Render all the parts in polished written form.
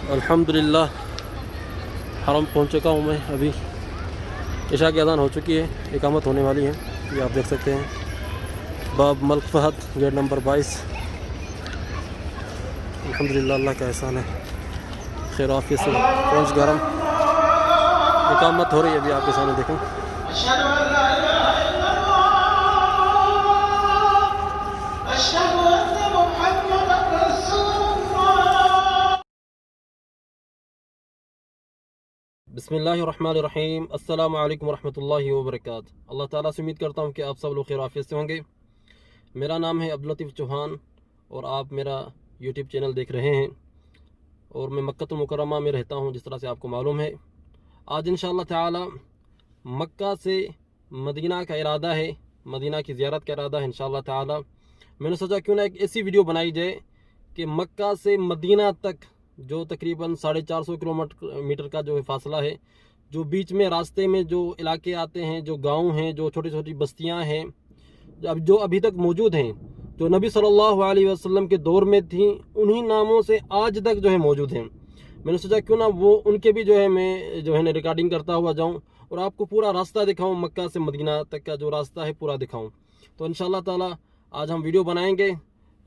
अल्हम्दुलिल्लाह हरम पहुंच चुका हूं मैं। अभी इशा की अज़ान हो चुकी है, इकामत होने वाली है। ये आप देख सकते हैं बाब मलिक फ़हद गेट नंबर 22। अल्हम्दुलिल्लाह अल्लाह का एहसान है, खैर आफियत से पहुँच गया हम। इकामत हो रही है अभी आपके सामने देखें। बिस्मिल्लाहिर्रहमानिर्रहीम। अस्सलामु अलैकुम रहमतुल्लाहि व बरकातहू। अल्लाह ताला से उम्मीद करता हूँ कि आप सब लोग खैर आफियत से होंगे। मेरा नाम है अब्दुल लतीफ़ चौहान और आप मेरा यूट्यूब चैनल देख रहे हैं और मैं मक्का मुकर्रमा में रहता हूँ, जिस तरह से आपको मालूम है। आज इंशाअल्लाह ताला मक्का से मदीना का इरादा है, मदीना की ज़ियारत का इरादा है इंशाअल्लाह ताला। मैंने सोचा क्यों ना एक ऐसी वीडियो बनाई जाए कि मक्का से मदीना तक जो तकरीबन 450 किलोमीटर का जो है फासला है, जो बीच में रास्ते में जो इलाके आते हैं, जो गांव हैं, जो छोटी छोटी बस्तियां हैं, जो अभी तक मौजूद हैं, जो नबी सल्लल्लाहु अलैहि वसल्लम के दौर में थी, उन्हीं नामों से आज तक जो है मौजूद हैं। मैंने सोचा क्यों ना वो उनके भी जो है मैं जो है ना रिकॉर्डिंग करता हुआ जाऊँ और आपको पूरा रास्ता दिखाऊँ, मक्का से मदीना तक का जो रास्ता है पूरा दिखाऊँ। तो इंशाअल्लाह ताला आज हम वीडियो बनाएंगे।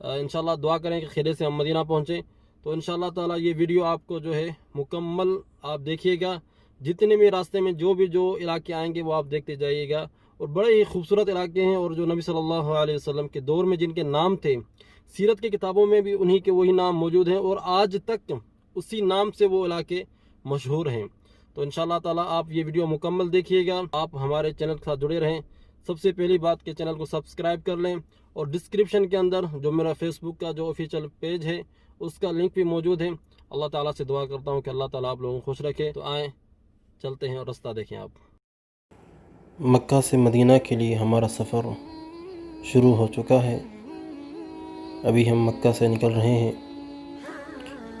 इंशाअल्लाह दुआ करें कि खैरियत से हम मदीना पहुँचें। तो इंशाअल्लाह ताला ये वीडियो आपको जो है मुकम्मल आप देखिएगा। जितने भी रास्ते में जो इलाके आएंगे वो आप देखते जाइएगा और बड़े ही खूबसूरत इलाके हैं। और जो नबी सल्लल्लाहु अलैहि वसल्लम के दौर में जिनके नाम थे, सीरत की किताबों में भी उन्हीं के वही नाम मौजूद हैं और आज तक उसी नाम से वो इलाके मशहूर हैं। तो इंशाअल्लाह ताला आप ये वीडियो मुकम्मल देखिएगा। आप हमारे चैनल के साथ जुड़े रहें। सबसे पहली बात कि चैनल को सब्सक्राइब कर लें और डिस्क्रिप्शन के अंदर जो मेरा फेसबुक का जो ऑफिशियल पेज है उसका लिंक भी मौजूद है। अल्लाह ताला से दुआ करता हूँ कि अल्लाह ताला आप लोगों को खुश रखे। तो आएँ चलते हैं और रास्ता देखें। आप मक्का से मदीना के लिए हमारा सफ़र शुरू हो चुका है। अभी हम मक्का से निकल रहे हैं।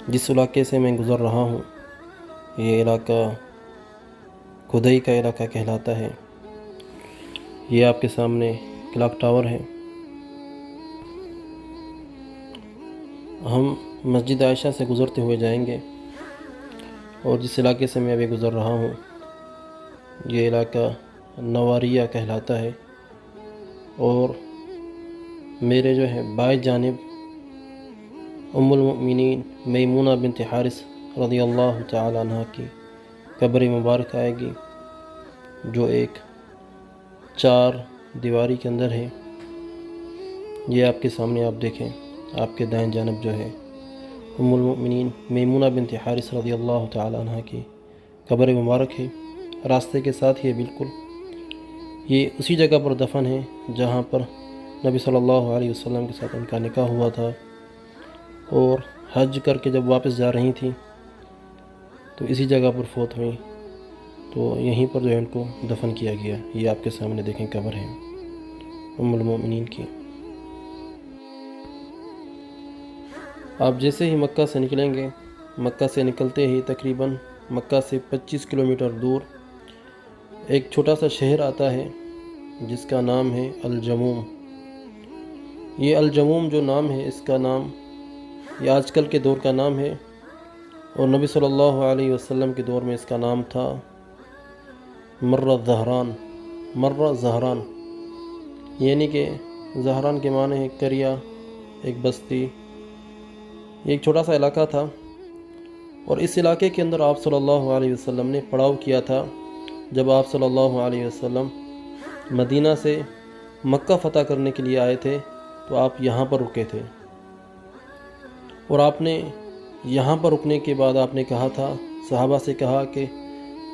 जिस इलाके से मैं गुज़र रहा हूँ ये इलाका खुदाई का इलाका कहलाता है। ये आपके सामने क्लॉक टावर है। हम मस्जिद आयशा से गुज़रते हुए जाएंगे और जिस इलाके से मैं अभी गुज़र रहा हूँ ये इलाका नवारिया कहलाता है। और मेरे जो है बाएं जानिब उम्मुल मोमिनीन मैमूना बिन्त हारिस रज़ियल्लाहु तआला अन्हा की कब्र मुबारक आएगी, जो एक 4 दीवारी के अंदर है। ये आपके सामने आप देखें, आपके दाएं जानब जो है उम्मुल मोमिनीन मैमूना बिन्त हारिस रज़ियल्लाहु तआला अन्हा की कब्र मुबारक है। रास्ते के साथ ही बिल्कुल ये उसी जगह पर दफन है जहाँ पर नबी सल्लल्लाहु अलैहि वसल्लम के साथ उनका निकाह हुआ था और हज करके जब वापस जा रही थी तो इसी जगह पर फौत हुई। तो यहीं पर जो है उनको दफन किया गया। ये आपके सामने देखें कब्र है उम्मुल मोमिनीन की। आप जैसे ही मक्का से निकलेंगे, मक्का से निकलते ही तकरीबन मक्का से 25 किलोमीटर दूर एक छोटा सा शहर आता है जिसका नाम है अल-जमूम। ये अल-जमूम जो नाम है, इसका नाम ये आजकल के दौर का नाम है और नबी सल्लल्लाहु अलैहि वसल्लम के दौर में इसका नाम था मर्रा ज़हरान, यानी कि ज़हरान के माने है करिया, एक बस्ती। ये एक छोटा सा इलाका था और इस इलाके के अंदर आप सल्लल्लाहु अलैहि वसल्लम ने पड़ाव किया था। जब आप सल्लल्लाहु अलैहि वसल्लम मदीना से मक्का फ़तह करने के लिए आए थे तो आप यहाँ पर रुके थे और आपने यहाँ पर रुकने के बाद आपने कहा था, सहाबा से कहा कि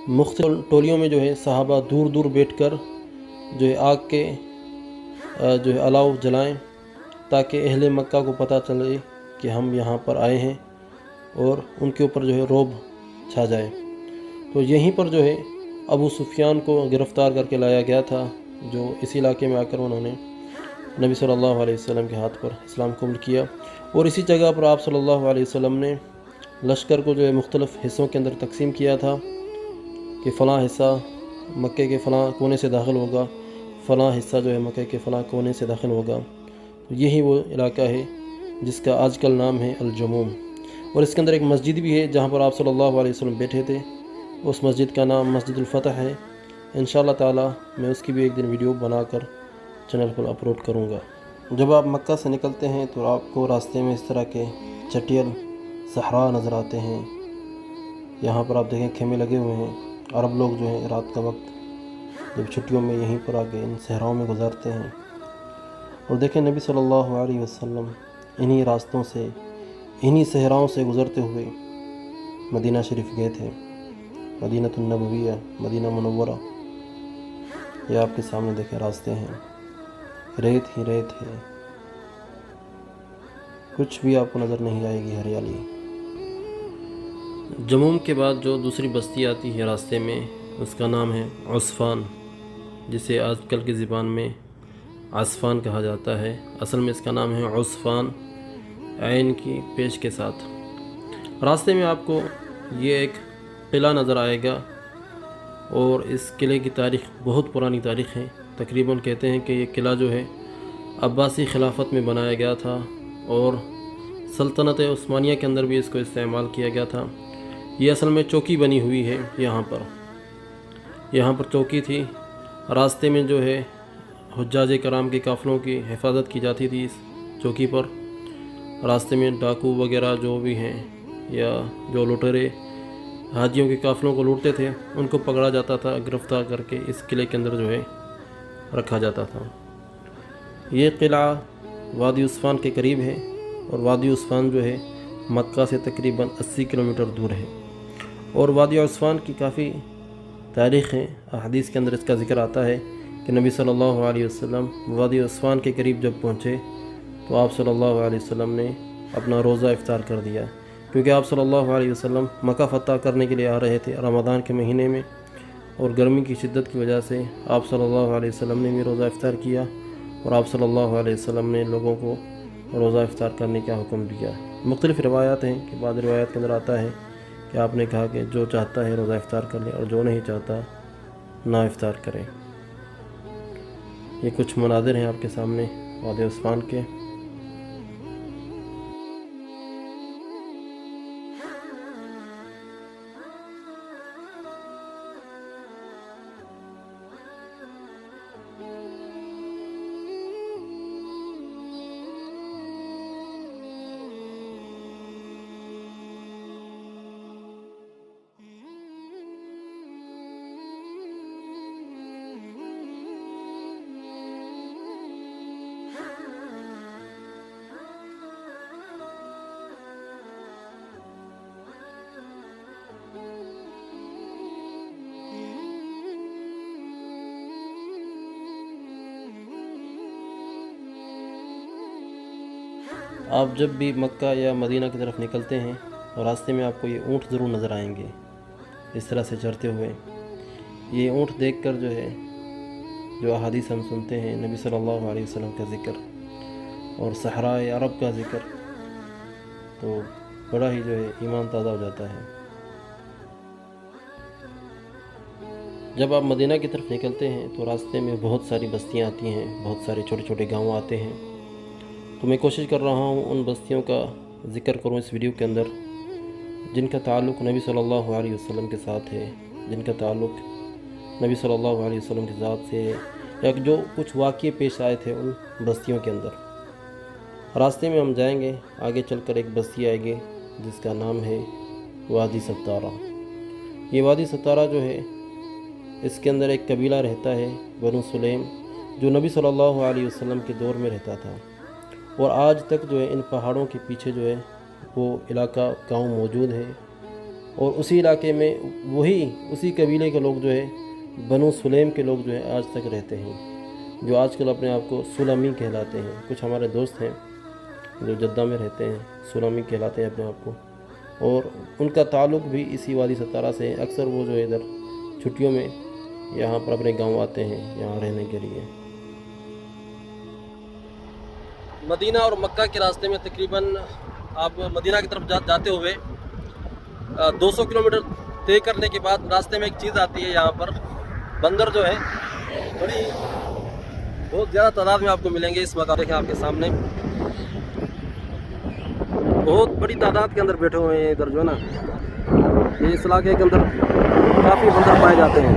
मुख्तलिफ टोलियों में जो है सहाबा दूर दूर बैठकर जो है आग के जो है अलाव जलाएं ताकि अहले मक्का को पता चले कि हम यहाँ पर आए हैं और उनके ऊपर जो है रौब छा जाए। तो यहीं पर जो है अबू सुफियान को गिरफ़्तार करके लाया गया था, जो इस इलाके में आकर उन्होंने नबी सल्लल्लाहु अलैहि वसल्लम के हाथ पर इस्लाम कबूल किया। और इसी जगह पर आप सल्लल्लाहु अलैहि वसल्लम ने लश्कर को जो है मुख्तलिफ़ हिस्सों के अंदर तकसीम किया था कि फ़लाँ हिस्सा मक्के के फ़लाँ कोने से दाखिल होगा, फ़लाँ हिस्सा जो है मक्के के फ़लाँ कोने से दाखिल होगा। तो यही वो इलाका है जिसका आजकल नाम है अल-जमूम। اور اس کے اندر ایک مسجد بھی ہے جہاں پر آپ صلی اللہ علیہ وسلم بیٹھے تھے. اس مسجد کا نام مسجد الفتح ہے. انشاءاللہ تعالی میں اس کی بھی ایک دن ویڈیو بنا کر چینل پر اپلوڈ کروں گا. جب آپ مکہ سے نکلتے ہیں تو آپ کو راستے میں اس طرح کے چٹیل صحرا نظر آتے ہیں. یہاں پر آپ دیکھیں خیمے لگے ہوئے ہیں. عرب لوگ جو ہیں رات کا وقت جب چھٹیوں میں یہیں پر آ کے ان صحراؤں میں گزارتے ہیں. اور دیکھیں نبی صلی اللہ علیہ وسلم انہی راستوں سے انہی صحراؤں سے گزرتے ہوئے مدینہ شریف گئے تھے. مدینہ النبویہ، مدینہ منورہ. یہ آپ کے سامنے دیکھیں راستے ہیں، ریت ہی ریت ہے، کچھ بھی آپ کو نظر نہیں آئے گی ہریالی. جموم کے بعد جو دوسری بستی آتی ہے راستے میں اس کا نام ہے عسفان، جسے آج کل کی زبان میں عسفان کہا جاتا ہے. اصل میں اس کا نام ہے عسفان، عین کی پیش کے ساتھ. راستے میں آپ کو یہ ایک قلعہ نظر آئے گا اور اس قلعے کی تاریخ بہت پرانی تاریخ ہے. تقریباً کہتے ہیں کہ یہ قلعہ جو ہے عباسی خلافت میں بنایا گیا تھا اور سلطنت عثمانیہ کے اندر بھی اس کو استعمال کیا گیا تھا. یہ اصل میں چوکی بنی ہوئی ہے. یہاں پر چوکی تھی. راستے میں جو ہے حجاج کرام کے قافلوں کی حفاظت کی جاتی تھی اس چوکی پر. راستے میں ڈاکو وغیرہ جو بھی ہیں یا جو لٹیرے حاجیوں کے قافلوں کو لوٹتے تھے ان کو پکڑا جاتا تھا، گرفتار کر کے اس قلعے کے اندر جو ہے رکھا جاتا تھا. یہ قلعہ وادی عسفان کے قریب ہے اور وادی عسفان جو ہے مکہ سے تقریباً 80 کلومیٹر دور ہے. اور وادی عسفان کی کافی تاریخ ہے. احادیث کے اندر اس کا ذکر آتا ہے کہ نبی صلی اللہ علیہ وسلم وادی عسفان کے قریب جب پہنچے تو آپ صلی اللہ علیہ وسلم نے اپنا روزہ افطار کر دیا، کیونکہ آپ صلی اللہ علیہ وسلم مکہ فتح کرنے کے لیے آ رہے تھے رمضان کے مہینے میں، اور گرمی کی شدت کی وجہ سے آپ صلی اللہ علیہ وسلم نے بھی روزہ افطار کیا اور آپ صلی اللہ علیہ وسلم نے لوگوں کو روزہ افطار کرنے کا حکم دیا. مختلف روایات ہیں کہ بعض روایات کے اندر آتا ہے کہ آپ نے کہا کہ جو چاہتا ہے روزہ افطار کر لے اور جو نہیں چاہتا نہ افطار کرے. یہ کچھ مناظر ہیں آپ کے سامنے وادی عسفان کے. آپ جب بھی مکہ یا مدینہ کی طرف نکلتے ہیں اور راستے میں آپ کو یہ اونٹ ضرور نظر آئیں گے اس طرح سے چرتے ہوئے. یہ اونٹ دیکھ کر جو ہے جو احادیث ہم سنتے ہیں نبی صلی اللہ علیہ وسلم کا ذکر اور صحرائے عرب کا ذکر، تو بڑا ہی جو ہے ایمان تازہ ہو جاتا ہے. جب آپ مدینہ کی طرف نکلتے ہیں تو راستے میں بہت ساری بستیاں آتی ہیں، بہت سارے چھوٹے چھوٹے گاؤں آتے ہیں. تو میں کوشش کر رہا ہوں ان بستیوں کا ذکر کروں اس ویڈیو کے اندر جن کا تعلق نبی صلی اللہ علیہ وسلم کے ساتھ ہے، جن کا تعلق نبی صلی اللہ علیہ وسلم کی ذات سے ہے، یا جو کچھ واقعے پیش آئے تھے ان بستیوں کے اندر. راستے میں ہم جائیں گے، آگے چل کر ایک بستی آئے گی جس کا نام ہے وادی ستارہ. یہ وادی ستارہ جو ہے اس کے اندر ایک قبیلہ رہتا ہے بنو سلیم، جو نبی صلی اللہ علیہ وسلم کے دور میں رہتا تھا، اور آج تک جو ہے ان پہاڑوں کے پیچھے جو ہے وہ علاقہ گاؤں موجود ہے. اور اسی علاقے میں اسی قبیلے کے لوگ جو ہے بنو سلیم کے لوگ جو ہے آج تک رہتے ہیں، جو آج کل اپنے آپ کو سلمی کہلاتے ہیں. کچھ ہمارے دوست ہیں جو جدہ میں رہتے ہیں، سلمی کہلاتے ہیں اپنے آپ کو، اور ان کا تعلق بھی اسی وادی ستارہ سے ہے. اکثر وہ جو ہے ادھر چھٹیوں میں یہاں پر اپنے گاؤں آتے ہیں یہاں رہنے کے لیے. مدینہ اور مکہ کے راستے میں تقریباً آپ مدینہ کی طرف جاتے ہوئے 200 کلومیٹر طے کرنے کے بعد راستے میں ایک چیز آتی ہے. یہاں پر بندر جو ہے بہت زیادہ تعداد میں آپ کو ملیں گے. اس وقت دیکھیں آپ کے سامنے بہت बड़ी तादाद के अंदर बैठे हुए हैं इधर जो है ना, ये इस इलाके के अंदर काफ़ी बंदर पाए जाते हैं।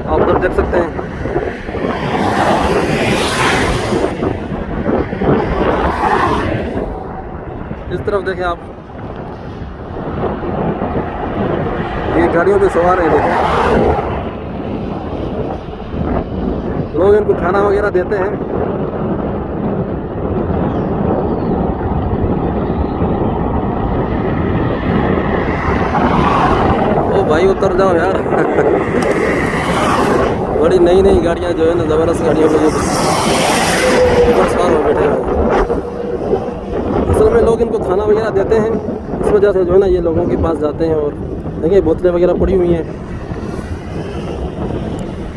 आप उधर देख सकते हैं। इस तरफ देखें आप, ये गाड़ियों पे सवार हैं। देखें, लोग इनको खाना वगैरह देते हैं। ओ भाई उतर जाओ यार। बड़ी नई नई गाड़ियां जो है ना, ज़बरदस्त गाड़ियों में ऊपर सवार हो बैठे हैं। असल में लोग इनको खाना वगैरह देते हैं, इस वजह से जो है ना ये लोगों के पास जाते हैं। और देखिए बोतलें वगैरह पड़ी हुई हैं।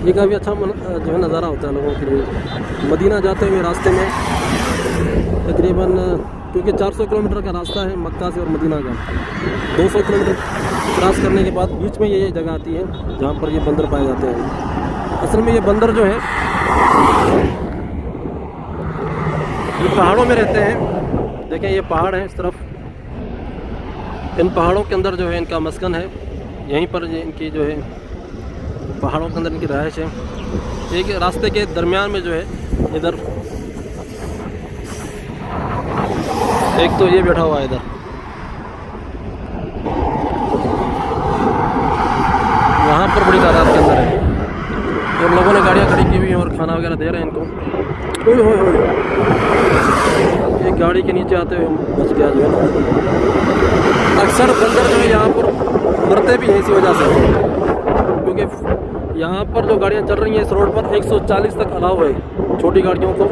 ये काफ़ी अच्छा जो है नज़ारा होता है लोगों के लिए। मदीना जाते हुए रास्ते में तकरीबन, क्योंकि 400 किलोमीटर का रास्ता है मक्का से और मदीना का, 200 किलोमीटर क्रॉस करने के बाद बीच में ये जगह आती है जहाँ पर ये बंदर पाए जाते हैं। असल में ये बंदर जो है ये पहाड़ों में रहते हैं। देखें ये पहाड़ है इस तरफ, इन पहाड़ों के अंदर जो है इनका मस्कन है। यहीं पर इनकी जो है पहाड़ों के अंदर इनकी रहायश है। एक रास्ते के दरमियान में जो है इधर एक तो ये बैठा हुआ है इधर, यहाँ पर बड़ी तादाद के अंदर है। और लोगों ने गाड़ियाँ खड़ी की हुई हैं और खाना वगैरह दे रहे हैं इनको। ओए होए होए, ये गाड़ी के नीचे आते हुए बच गया जो है ना। अक्सर बंदर जो है यहाँ पर मरते भी हैं इसी वजह से, क्योंकि यहाँ पर जो गाड़ियाँ चल रही हैं इस रोड पर 140 तक अलाउ है। छोटी गाड़ियों को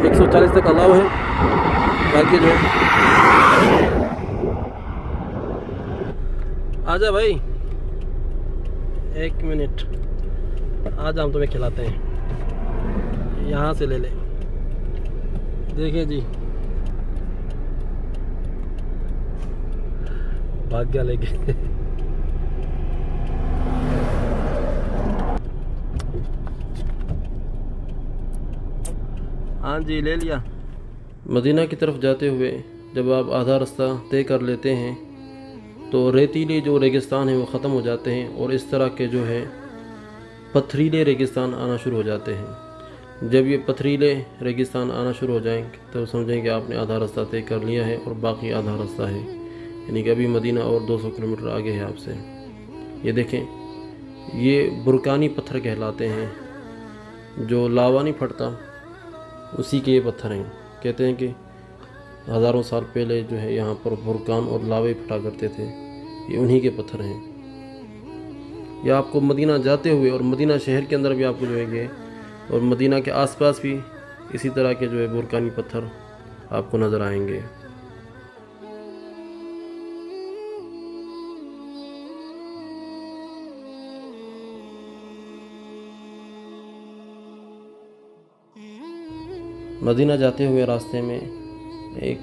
140 तक अलाउ है। बाकी जो आजा भाई, एक मिनट, आज हम तुम्हें खिलाते हैं, यहाँ से ले ले। देखिए जी, भाग गया लेके। हाँ जी, ले लिया। मदीना की तरफ जाते हुए जब आप आधा रास्ता तय कर लेते हैं तो रेतीले जो रेगिस्तान है वो ख़त्म हो जाते हैं और इस तरह के जो है पथरीले रेगिस्तान आना शुरू हो जाते हैं। जब ये पथरीले रेगिस्तान आना शुरू हो जाएंगे तो समझें कि आपने आधा रास्ता तय कर लिया है और बाकी आधा रास्ता है, यानी कि अभी मदीना और 200 किलोमीटर आगे है आपसे। ये देखें, ये बुरकानी पत्थर कहलाते हैं, जो लावा नहीं फटता उसी के ये पत्थर हैं। कहते हैं कि हज़ारों साल पहले जो है यहाँ पर बुरकान और लावे फटा करते थे, ये उन्हीं के पत्थर हैं। ये आपको मदीना जाते हुए और मदीना शहर के अंदर भी आपको जो है ये और मदीना के आसपास भी इसी तरह के जो है बुरकानी पत्थर आपको नज़र आएंगे। मदीना जाते हुए रास्ते में एक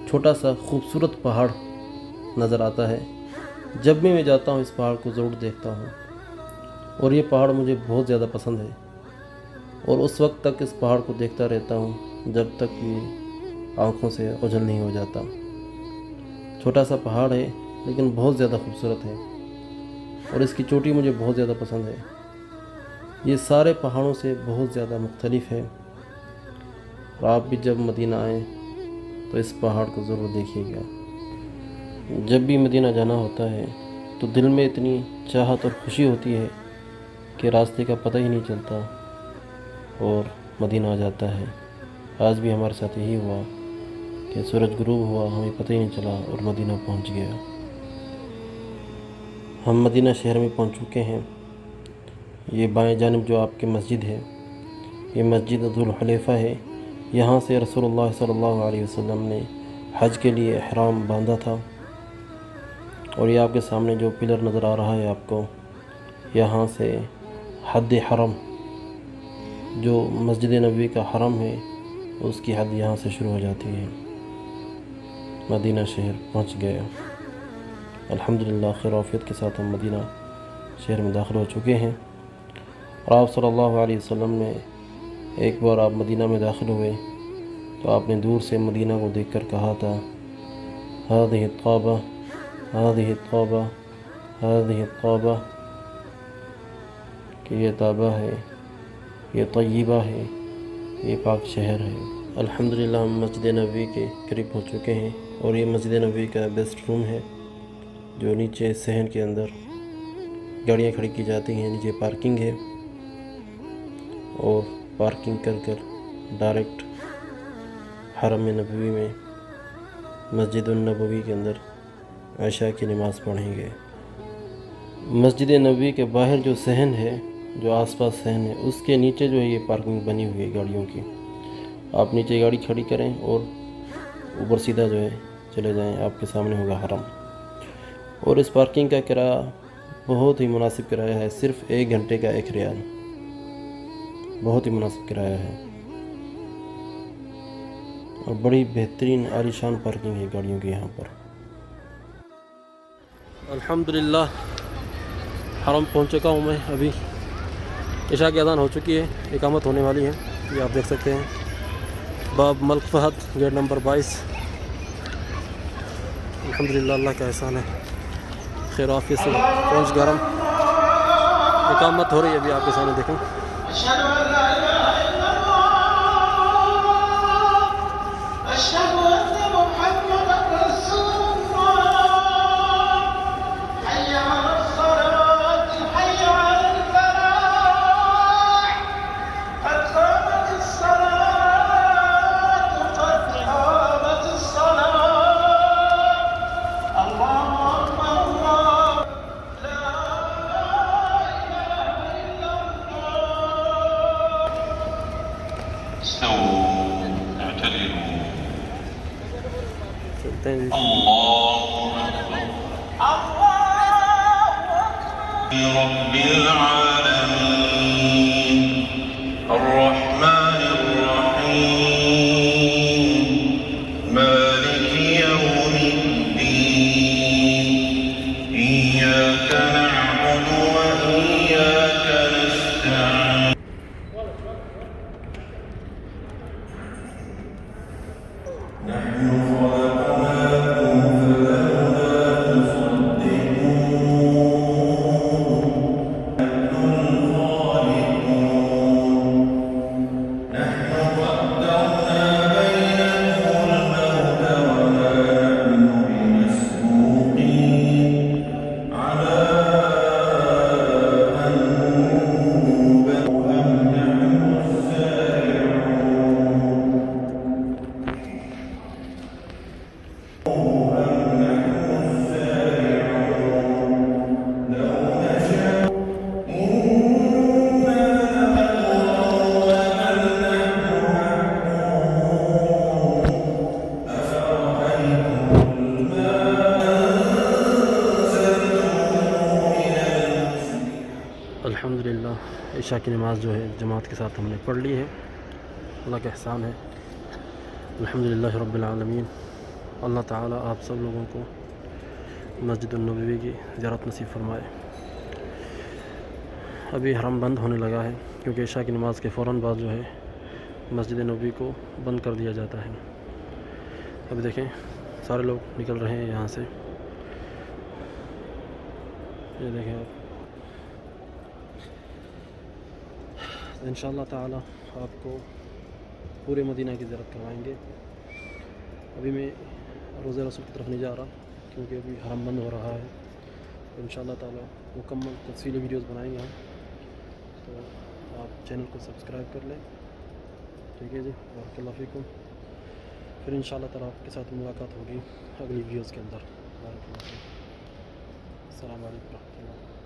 छोटा सा खूबसूरत पहाड़ नज़र आता है। जब भी मैं जाता हूँ इस पहाड़ को ज़रूर देखता हूँ और ये पहाड़ मुझे बहुत ज़्यादा पसंद है और उस वक्त तक इस पहाड़ को देखता रहता हूँ जब तक ये आँखों से ओझल नहीं हो जाता। छोटा सा पहाड़ है लेकिन बहुत ज़्यादा खूबसूरत है और इसकी चोटी मुझे बहुत ज़्यादा पसंद है। ये सारे पहाड़ों से बहुत ज़्यादा मुख्तलिफ है और आप भी जब मदीना आएँ तो इस पहाड़ को ज़रूर देखिएगा। जब भी मदीना जाना होता है तो दिल में इतनी चाहत और खुशी होती है कि रास्ते का पता ही नहीं चलता और मदीना आ जाता है। आज भी हमारे साथ यही हुआ कि सूरज गुरूब हुआ, हमें पता ही नहीं चला और मदीना पहुंच गया। हम मदीना शहर में पहुंच चुके हैं। ये बाएं जानिब जो आपकी मस्जिद है, ये मस्जिद जुल हुलैफा है। यहाँ से रसूलुल्लाह सल्लल्लाहु अलैहि वसल्लम ने हज के लिए इहराम बांधा था और ये आपके सामने जो पिलर नज़र आ रहा है आपको, यहाँ से हद हरम जो मस्जिद नबवी का हरम है उसकी हद यहाँ से शुरू हो जाती है। मदीना शहर पहुँच गया अल्हम्दुलिल्लाह। खैर आफियत के साथ हम मदीना शहर में दाखिल हो चुके हैं और आप सल्लल्लाहु अलैहि वसल्लम ने एक बार आप मदीना में दाखिल हुए تو آپ نے دور سے مدینہ کو دیکھ کر کہا تھا هذه الطابہ هذه الطابہ هذه الطابہ، کہ یہ طابہ ہے، یہ طیبہ ہے، یہ پاک شہر ہے۔ الحمدللہ ہم مسجد نبوی کے قریب پہنچ چکے ہیں، اور یہ مسجد نبوی کا بیسٹ روم ہے جو نیچے صحن کے اندر گاڑیاں کھڑی کی جاتی ہیں۔ نیچے پارکنگ ہے، اور پارکنگ کر کر ڈائریکٹ حرم نبوی میں مسجد النبوی کے اندر عشاء کی نماز پڑھیں گے۔ مسجد نبوی کے باہر جو صحن ہے، جو آس پاس صحن ہے، اس کے نیچے جو ہے یہ پارکنگ بنی ہوئی ہے گاڑیوں کی۔ آپ نیچے گاڑی کھڑی کریں اور اوپر سیدھا جو ہے چلے جائیں، آپ کے سامنے ہوگا حرم۔ اور اس پارکنگ کا کرایہ بہت ہی مناسب کرایہ ہے، صرف 1 گھنٹے کا 1 ریال، بہت ہی مناسب کرایہ ہے، اور بڑی بہترین عالیشان پارکنگ ہے گاڑیوں کی یہاں پر۔ الحمدللہ حرم پہنچ چکا ہوں میں، ابھی عشاء کی اذان ہو چکی ہے، اقامت ہونے والی ہے۔ یہ آپ دیکھ سکتے ہیں باب ملک فہد، گیٹ نمبر 22۔ الحمدللہ اللہ کا احسان ہے، خیر عافیت سے پہنچ گیا حرم۔ اقامت ہو رہی ہے ابھی، آپ کے سامنے دیکھیں۔ چلتے ہیں رب العالمين الرحمن الرحيم مالك يوم الدين إياك نعبد وإياك نستعين نحن خلقناكم فلولا تصدقون نحن الخالقون نحن قدرنا بينكم الموت وما نحن بمسبوقين على أن ننبئ أم نحن السارعون الحمدللہ عشاء کی نماز جو ہے جماعت کے ساتھ ہم نے پڑھ لی ہے، اللہ کا احسان ہے۔ الحمدللہ رب العالمین۔ اللہ تعالیٰ آپ سب لوگوں کو مسجد النبوی کی زیارت نصیب فرمائے۔ ابھی حرم بند ہونے لگا ہے، کیونکہ عشاء کی نماز کے فوراً بعد جو ہے مسجد نبوی کو بند کر دیا جاتا ہے۔ ابھی دیکھیں سارے لوگ نکل رہے ہیں یہاں سے، یہ دیکھیں آپ۔ انشاءاللہ تعالی آپ کو پورے مدینہ کی زیارت کروائیں گے۔ ابھی میں روضہ رسول کی طرف نہیں جا رہا، کیونکہ ابھی حرم بند ہو رہا ہے۔ تو انشاءاللہ تعالی مکمل تفصیلی ویڈیوز بنائیں گے ہم، تو آپ چینل کو سبسکرائب کر لیں، ٹھیک ہے جی۔ بارک اللہ فیکم۔ پھر انشاءاللہ تعالی آپ کے ساتھ ملاقات ہوگی اگلی ویڈیوز کے اندر۔ بارک اللہ فیکم۔ السلام علیکم ورحمۃ اللہ۔